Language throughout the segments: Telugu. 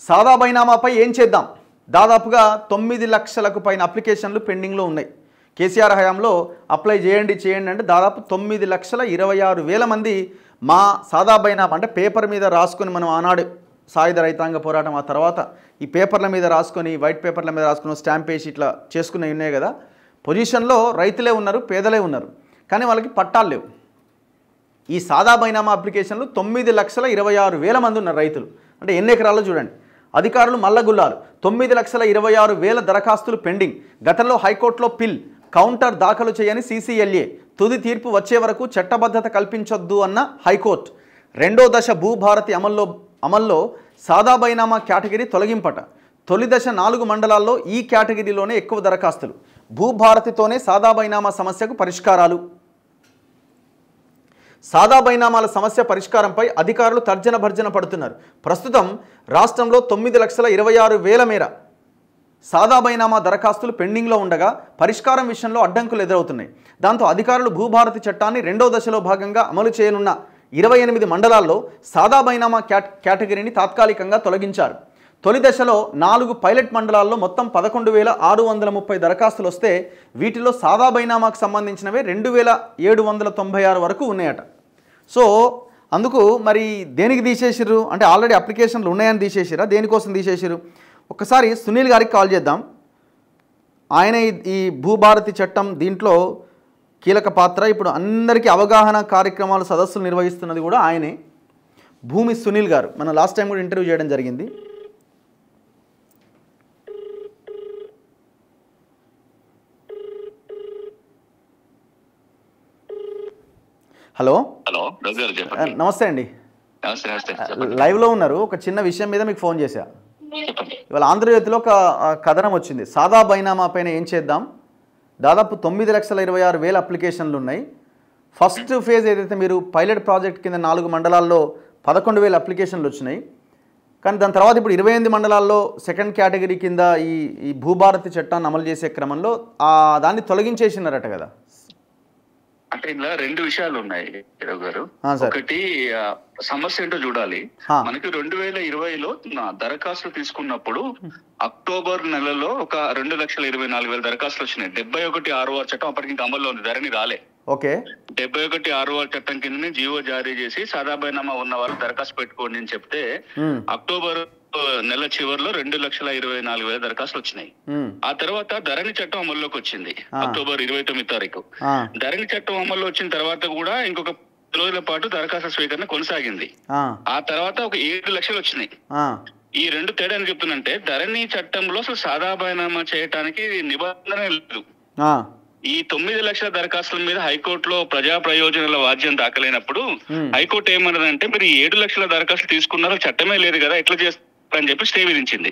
సాదా బైనామాపై ఏం చేద్దాం? దాదాపుగా 9 లక్షలకు పైన అప్లికేషన్లు పెండింగ్లో ఉన్నాయి. కేసీఆర్ హయాంలో అప్లై చేయండి అంటే దాదాపు 9,26,000 మంది మా సాదా బైనామా అంటే పేపర్ మీద రాసుకొని మనం ఆనాడు సాయుధ రైతాంగ పోరాటం ఆ తర్వాత ఈ పేపర్ల మీద రాసుకొని వైట్ పేపర్ల మీద రాసుకొని స్టాంప్ వేసి ఇట్లా చేసుకునే ఉన్నాయి కదా. పొజిషన్లో రైతులే ఉన్నారు, పేదలే ఉన్నారు, కానీ వాళ్ళకి పట్టాలు లేవు. ఈ సాదా బైనామా అప్లికేషన్లు 9,26,000 మంది ఉన్నారు రైతులు. అంటే ఎన్ని ఎకరాల్లో చూడండి. అధికారులు మల్లగుల్లాలు. 9,26,000 దరఖాస్తులు పెండింగ్. గతంలో హైకోర్టులో పిల్ కౌంటర్ దాఖలు చేయని సీసీఎల్ఏ. తుది తీర్పు వచ్చే వరకు చట్టబద్ధత కల్పించొద్దు అన్న హైకోర్టు. రెండో దశ భూభారతి అమల్లో సాదా బైనామా కేటగిరీ తొలగింపట. తొలి దశ 4 మండలాల్లో ఈ కేటగిరీలోనే ఎక్కువ దరఖాస్తులు. భూభారతితోనే సాదా బైనామా సమస్యకు పరిష్కారాలు. సాదా బైనామాల సమస్య పరిష్కారంపై అధికారులు తర్జన భర్జన పడుతున్నారు. ప్రస్తుతం రాష్ట్రంలో 9,26,000 మేర సాదా బైనామా దరఖాస్తులు పెండింగ్లో ఉండగా పరిష్కారం విషయంలో అడ్డంకులు ఎదురవుతున్నాయి. దాంతో అధికారులు భూభారతి చట్టాన్ని రెండో దశలో భాగంగా అమలు చేయనున్న 28 మండలాల్లో సాదా బైనామా కేటగిరీని తాత్కాలికంగా తొలగించారు. తొలి దశలో 4 పైలట్ మండలాల్లో మొత్తం 11,630 దరఖాస్తులు వస్తే వీటిలో సాదా బైనామాకు సంబంధించినవే 2,796 వరకు ఉన్నాయట. సో అందుకు మరి దేనికి తీసేసిర్రు అంటే ఆల్రెడీ అప్లికేషన్లు ఉన్నాయని తీసేసిరా, దేనికోసం తీసేసిరు? ఒక్కసారి సునీల్ గారికి కాల్ చేద్దాం. ఆయన ఈ భూభారతి చట్టం దీంట్లో కీలక పాత్ర. ఇప్పుడు అందరికీ అవగాహన కార్యక్రమాలు సదస్సులు నిర్వహిస్తున్నది కూడా ఆయనే, భూమి సునీల్ గారు. మనం లాస్ట్ టైం కూడా ఇంటర్వ్యూ చేయడం జరిగింది. హలో నమస్తే అండి. లైవ్లో ఉన్నారు. ఒక చిన్న విషయం మీద మీకు ఫోన్ చేశా. ఇవాళ ఆంధ్రజ్యోతిలో ఒక కథనం వచ్చింది. సాదా బైనామా పైన ఏం చేద్దాం? దాదాపు 9,26,000 అప్లికేషన్లు ఉన్నాయి. ఫస్ట్ ఫేజ్ ఏదైతే మీరు పైలట్ ప్రాజెక్ట్ కింద 4 మండలాల్లో 11,000 అప్లికేషన్లు వచ్చినాయి. కానీ దాని తర్వాత ఇప్పుడు 28 మండలాల్లో సెకండ్ కేటగిరీ కింద ఈ భూభారతి చట్టాన్ని అమలు చేసే క్రమంలో దాన్ని తొలగించేసినారట కదా. అంటే ఇందులో 2 విషయాలు ఉన్నాయి రావు గారు. ఒకటి సమస్య ఏంటో చూడాలి. మనకి 2020లో దరఖాస్తులు తీసుకున్నప్పుడు అక్టోబర్ నెలలో ఒక 2,24,000 దరఖాస్తులు వచ్చినాయి. 71(6) చట్టం అప్పటికి ఇంకా అమల్లో ఉంది, ధరణి రాలే. ఓకే, 71(6) చట్టం కిందనే జీవో జారీ చేసి సాదా బైనామా ఉన్న వాళ్ళు దరఖాస్తు పెట్టుకోండి అని చెప్తే అక్టోబర్ నెల చివరిలో 2,24,000 దరఖాస్తులు వచ్చినాయి. ఆ తర్వాత ధరణి చట్టం అమల్లోకి వచ్చింది అక్టోబర్ 29 తారీఖు. ధరణి చట్టం అమల్లో వచ్చిన తర్వాత కూడా ఇంకొక 10 రోజుల పాటు దరఖాస్తు స్వీకరణ కొనసాగింది. ఆ తర్వాత ఒక 7 లక్షలు వచ్చినాయి. ఈ 2 తేడా అని చెప్తున్నంటే ధరణి చట్టంలో అసలు సాదా బైనామా చేయడానికి నిబంధన లేదు. ఈ 9 లక్షల దరఖాస్తుల మీద హైకోర్టులో ప్రజా ప్రయోజనాల వాద్యం దాఖలైనప్పుడు హైకోర్టు ఏమన్నదంటే మీరు 7 లక్షల దరఖాస్తులు తీసుకున్నారో చట్టమే లేదు కదా, ఎట్లా చేస్తారని చెప్పి స్టే విధించింది.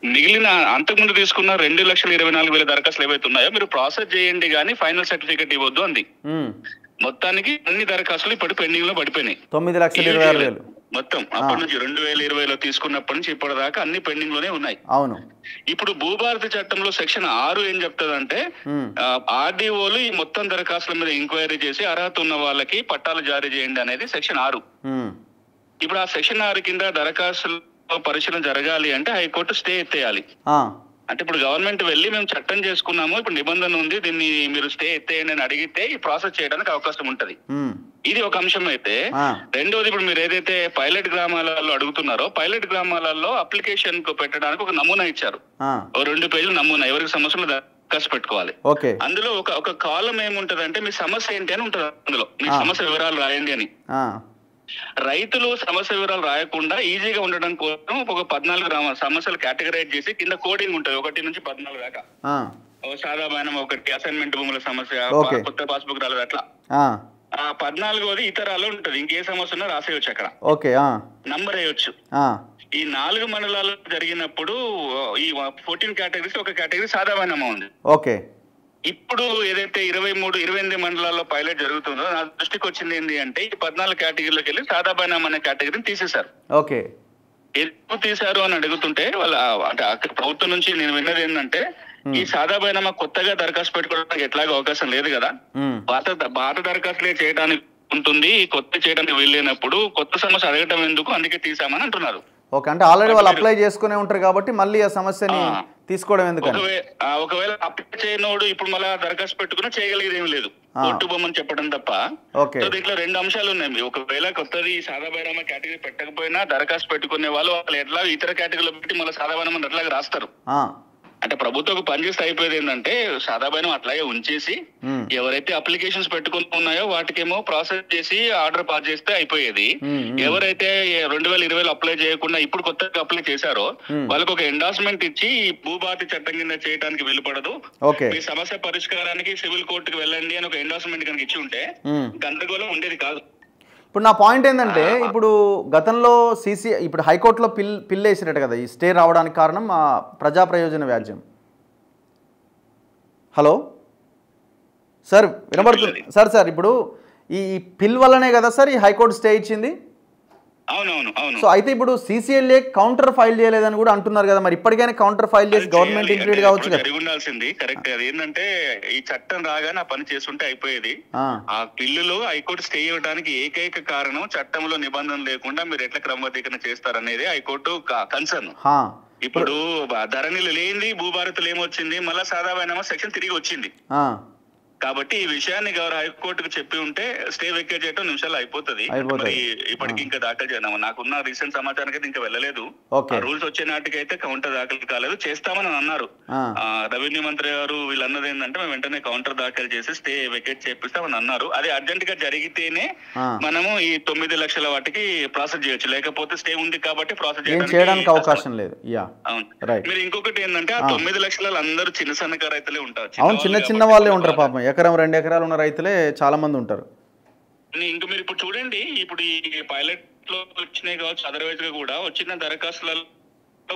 మిగిలిన అంతకుముందు తీసుకున్న 2,24,000 దరఖాస్తులు ఏవైతే ఉన్నాయో మీరు ప్రాసెస్ చేయండి కానీ ఫైనల్ సర్టిఫికేట్ ఇవ్వద్దు అంది. మొత్తానికి అన్ని దరఖాస్తులు ఇప్పుడు పెండింగ్ లో పడిపోయినాయి. 9,26,000 మొత్తం అప్పటి నుంచి 2020లో తీసుకున్నప్పటి నుంచి ఇప్పటిదాకా అన్ని పెండింగ్ లోనే ఉన్నాయి. అవును. ఇప్పుడు భూభారతి చట్టంలో సెక్షన్ 6 ఏం చెప్తుందంటే ఆర్డీఓలు ఈ మొత్తం దరఖాస్తుల మీద ఎంక్వైరీ చేసి అర్హత ఉన్న వాళ్ళకి పట్టాలు జారీ చేయండి అనేది సెక్షన్ 6. ఇప్పుడు ఆ సెక్షన్ 6 కింద దరఖాస్తులు పరిశీలన జరగాలి అంటే హైకోర్టు స్టే ఎత్తేయాలి. అంటే ఇప్పుడు గవర్నమెంట్ వెళ్ళి మేము చట్టం చేసుకున్నాము, ఇప్పుడు నిబంధన ఉంది, దీన్ని మీరు స్టే ఎత్తేయండి అని అడిగితే ఈ ప్రాసెస్ చేయడానికి అవకాశం ఉంటది. ఇది ఒక అంశం అయితే, రెండోది ఇప్పుడు మీరు ఏదైతే పైలట్ గ్రామాలలో అడుగుతున్నారో పైలట్ గ్రామాలలో అప్లికేషన్ కు పెట్టడానికి ఒక నమూనా ఇచ్చారు. 2 పేజీల నమూనా, ఎవరికి సమస్యలు దరఖాస్తు పెట్టుకోవాలి. అందులో ఒక కాలం ఏముంటది అంటే మీ సమస్య ఏంటి అని ఉంటది. అందులో మీ సమస్య వివరాలు రాయండి అని. రైతులు సమస్య వివరాలు రాయకుండా ఈజీగా ఉండడం కోసం ఒక 14 సమస్యలు కేటగరైజ్ చేసి కింద కోడింగ్ ఉంటుంది 1 నుంచి 14 దాకా. సాదా బైనామా ఒకటి, అసైన్మెంట్ భూముల సమస్య, కొత్త పాస్బుక్ రాలేదు, అట్లా. 14వది ఇతరాలు ఉంటది, ఇంకే సమస్య ఉన్నా రాసేయచ్చు అక్కడ, నంబర్ వేయొచ్చు. ఈ 4 మండలాలు జరిగినప్పుడు ఈ 14 కేటగిరీస్ ఒక కేటగిరీ సాదా బైనామా ఉంది. ఇప్పుడు ఏదైతే 28 మండలాల్లో పైలట్ జరుగుతుందో నా దృష్టికి వచ్చింది ఏంటి అంటే ఈ 14 కేటగిరీలోకి వెళ్ళి సాదా బైనామా అనే కేటగిరీని తీసేశారు. ఎందుకు తీశారు అని అడుగుతుంటే వాళ్ళ అంటే ప్రభుత్వం నుంచి నేను విన్నది ఏంటంటే ఈ సాదా బైనామా కొత్తగా దరఖాస్తు పెట్టుకోవడానికి ఎట్లాగో అవకాశం లేదు కదా, పాత దరఖాస్తులే చేయడానికి ఉంటుంది, కొత్త చేయడానికి వీల్లేనప్పుడు కొత్త సమస్య అడగటం ఎందుకు, అందుకే తీసామని అంటున్నారు. ఓకే, అంటే ఆల్రెడీ వాళ్ళు అప్లై చేసుకునే ఉంటారు కాబట్టి మళ్ళీ ఆ సమస్యని తీసుకోవడం ఎందుకని? ఒకవేళ అప్లై చేయనోడు ఇప్పుడు మళ్ళీ దరఖాస్తు పెట్టుకున్నా చేయగలిగేది ఏం లేదు, కోర్టు బొమ్మని చెప్పడం తప్ప. సో దీంట్లో 2 అంశాలు ఉన్నాయి. ఒకవేళ కొత్తది సాదా బైనామా కేటగిరీ పెట్టకపోయినా దరఖాస్తు పెట్టుకునే వాళ్ళు ఎట్లా ఇతర కేటగిరీలో పెట్టి మళ్ళీ సాదా బైనామా ఎట్లాగా రాస్తారు. అంటే ప్రభుత్వం పనిచేస్తే అయిపోయేది ఏంటంటే సాదా బైనామా అట్లాగే ఉంచేసి ఎవరైతే అప్లికేషన్స్ పెట్టుకుని ఉన్నాయో వాటికేమో ప్రాసెస్ చేసి ఆర్డర్ పాస్ చేస్తే అయిపోయేది. ఎవరైతే 2020 అప్లై చేయకుండా ఇప్పుడు కొత్తగా అప్లై చేశారో వాళ్ళకి ఒక ఎండార్స్మెంట్ ఇచ్చి భూభారతి చట్టం కింద చేయడానికి వీలుపడదు, మీ సమస్య పరిష్కారానికి సివిల్ కోర్టుకు వెళ్ళండి అని ఒక ఎండార్స్మెంట్ కనుక ఇచ్చి ఉంటే గందరగోళం ఉండేది కాదు. ఇప్పుడు నా పాయింట్ ఏంటంటే, ఇప్పుడు గతంలో ఇప్పుడు హైకోర్టులో పిల్ వేసినట్టు కదా ఈ స్టే రావడానికి కారణం ప్రజా ప్రయోజన వ్యాజ్యం. హలో సార్, వినబడుతుంది సార్? ఇప్పుడు ఈ పిల్ వల్లనే కదా సార్ ఈ హైకోర్టు స్టే ఇచ్చింది. అవును. సో అయితే ఇప్పుడు CCLA కౌంటర్ ఫైల్ చేయలేదని కూడా అంటున్నారు కదా, మరి ఇప్పటికైనా కౌంటర్ ఫైల్ చేసి గవర్నమెంట్ ఇంప్లీడ్ కావచ్చు కదా. జరిగి ఉండాల్సింది కరెక్ట్. అది ఏంటంటే ఈ చట్టం రాగానే ఆ పని చేస్తుంటే అయిపోయేది. ఆ బిల్లులో హైకోర్టు స్టే ఇవ్వడానికి ఏకైక కారణం చట్టంలో నిబంధన లేకుండా మీరు ఎట్లా క్రమబద్ధీకరణ చేస్తారనేది హైకోర్టు కన్సర్న్. ఇప్పుడు ధరణిలు లేనిది భూభారతులు ఏమొచ్చింది, మళ్ళా సాదా బైనామా సెక్షన్ తిరిగి వచ్చింది. కాబట్టి ఈ విషయాన్ని గౌరవ హైకోర్టుకు చెప్పి ఉంటే స్టే వెకేట్ చేయడం నిమిషాలు అయిపోతుంది. మరి ఇప్పటికి ఇంకా దాఖలు చేయను. నాకున్న రీసెంట్ సమాచారానికి అయితే ఇంకా వెళ్ళలేదు. రూల్స్ వచ్చే నాటికైతే కౌంటర్ దాఖలు కాలేదు, చేస్తామని అన్నారు. రెవెన్యూ మంత్రి గారు వీళ్ళన్నది ఏంటంటే మేము వెంటనే కౌంటర్ దాఖలు చేసి స్టే వెకేట్ చేపిస్తామని అన్నారు. అది అర్జెంట్ గా జరిగితేనే మనము ఈ 9 లక్షల వాటికి ప్రాసెస్ చేయొచ్చు, లేకపోతే స్టే ఉంది కాబట్టి ప్రాసెస్ చేయడానికి అవకాశం లేదు. మీరు ఇంకొకటి ఏంటంటే ఆ 9 లక్షల అందరూ చిన్న సన్నకారు రైతులే ఉంటారు. అవును, చిన్న వాళ్ళే ఉంటారు పాపం. ఎకరం 2 ఎకరాలు ఉన్న రైతులే చాలా మంది ఉంటారు. ఇంకా మీరు ఇప్పుడు చూడండి, ఇప్పుడు ఈ పైలట్ లో వచ్చినాయి కావచ్చు, అదర్వైజ్ గా కూడా వచ్చిన దరఖాస్తులలో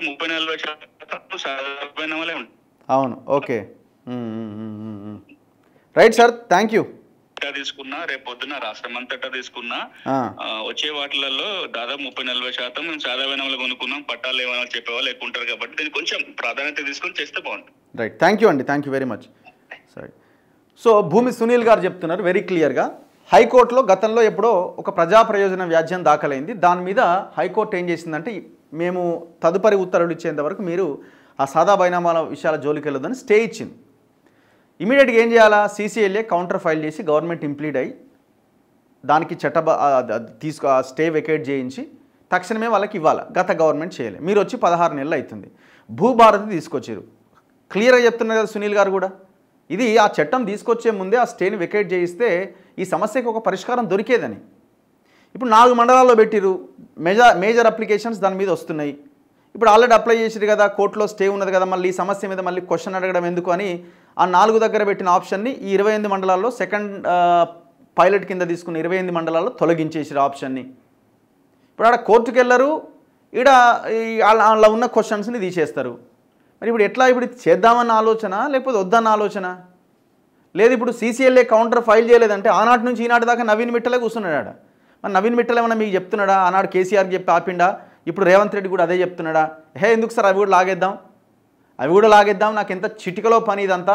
30-40% సాధారణాలే ఉంటాయి. అవును, okay, right sir, thank you. తీసుకున్నా రేపు పొద్దున రాష్ట్రం అంతటా తీసుకున్నా వచ్చే వాటిలలో దాదాపు 30-40% మేము సాధారణంగా కొనుక్కున్నాం, పట్టాలు ఏమైనా చెప్పేవాళ్ళు ఎక్కువ ఉంటారు కాబట్టి దీన్ని కొంచెం ప్రాధాన్యత తీసుకొని చేస్తే బాగుంటుంది. రైట్, థ్యాంక్ యూ అండి, థ్యాంక్ యూ వెరీ మచ్. సరే, సో భూమి సునీల్ గారు చెప్తున్నారు వెరీ క్లియర్గా, హైకోర్టులో గతంలో ఎప్పుడో ఒక ప్రజా ప్రయోజన వ్యాజ్యం దాఖలైంది. దాని మీద హైకోర్టు ఏం చేసిందంటే, మేము తదుపరి ఉత్తర్వులు ఇచ్చేంత వరకు మీరు ఆ సాదా బైనామాల విషయాల జోలికి వెళ్ళొద్దని స్టే ఇచ్చింది. ఇమీడియట్గా ఏం చేయాలా, CCLA కౌంటర్ ఫైల్ చేసి గవర్నమెంట్ ఇంప్లీడ్ అయ్యి దానికి స్టే వెకేట్ చేయించి తక్షణమే వాళ్ళకి ఇవ్వాలి. గత గవర్నమెంట్ చేయలేదు, మీరు వచ్చి 16 నెలలు అవుతుంది. భూభారతి తీసుకొచ్చారు, క్లియర్గా చెప్తున్నారు కదా సునీల్ గారు కూడా. ఇది ఆ చట్టం తీసుకొచ్చే ముందే ఆ స్టేని వెకేట్ చేయిస్తే ఈ సమస్యకు ఒక పరిష్కారం దొరికేదని. ఇప్పుడు 4 మండలాల్లో పెట్టిరు, మేజర్ అప్లికేషన్స్ దాని మీద వస్తున్నాయి. ఇప్పుడు ఆల్రెడీ అప్లై చేసిరు కదా, కోర్టులో స్టే ఉన్నది కదా, మళ్ళీ ఈ సమస్య మీద మళ్ళీ క్వశ్చన్ అడగడం ఎందుకు అని ఆ 4 దగ్గర పెట్టిన ఆప్షన్ని ఈ 28 మండలాల్లో సెకండ్ పైలట్ కింద తీసుకున్న 28 మండలాల్లో తొలగించేసిరు ఆప్షన్ని. ఇప్పుడు ఆడ కోర్టుకు వెళ్ళరు, ఈడ అలా ఉన్న క్వశ్చన్స్ని తీసేస్తారు. మరి ఇప్పుడు ఎట్లా, ఇప్పుడు చేద్దామన్న ఆలోచన లేకపోతే వద్దన్న ఆలోచన లేదు. ఇప్పుడు CCLA కౌంటర్ ఫైల్ చేయలేదంటే ఆనాటి నుంచి ఈనాటి దాకా నవీన్ మిట్టలే కూర్చున్నాడు ఆడ. మరి నవీన్ మిట్టల్ ఏమన్నా మీకు చెప్తున్నాడా? ఆనాడు కేసీఆర్కి చెప్పి ఆపిండా, ఇప్పుడు రేవంత్ రెడ్డి కూడా అదే చెప్తున్నాడా? ఎందుకు సార్ అవి కూడా లాగేద్దాం, నాకు ఎంత చిటికలో పని ఇదంతా,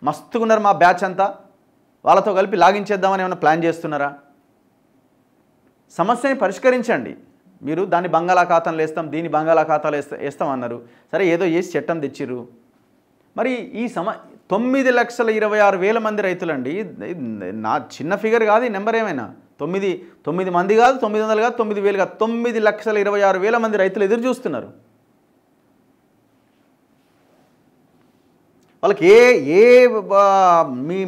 మస్తుగా ఉన్నారు మా బ్యాచ్ అంతా, వాళ్ళతో కలిపి లాగించేద్దామని ఏమైనా ప్లాన్ చేస్తున్నారా? సమస్యని పరిష్కరించండి. మీరు దాన్ని బంగాళాఖాతంలో వేస్తాం, దీన్ని బంగాళాఖాతాలు వేస్తామన్నారు. సరే, ఏదో చేసి చట్టం తెచ్చిర్రు. మరి ఈ 9,26,000 మంది రైతులండి, నా చిన్న ఫిగర్ కాదు ఈ నెంబర్. ఏమైనా 9 మంది కాదు, 900 కాదు, 9,000 కాదు, 9,26,000 మంది రైతులు ఎదురు చూస్తున్నారు. వాళ్ళకి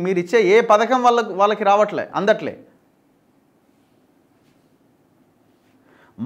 మీరిచ్చే ఏ పథకం వాళ్ళకి అందట్లే.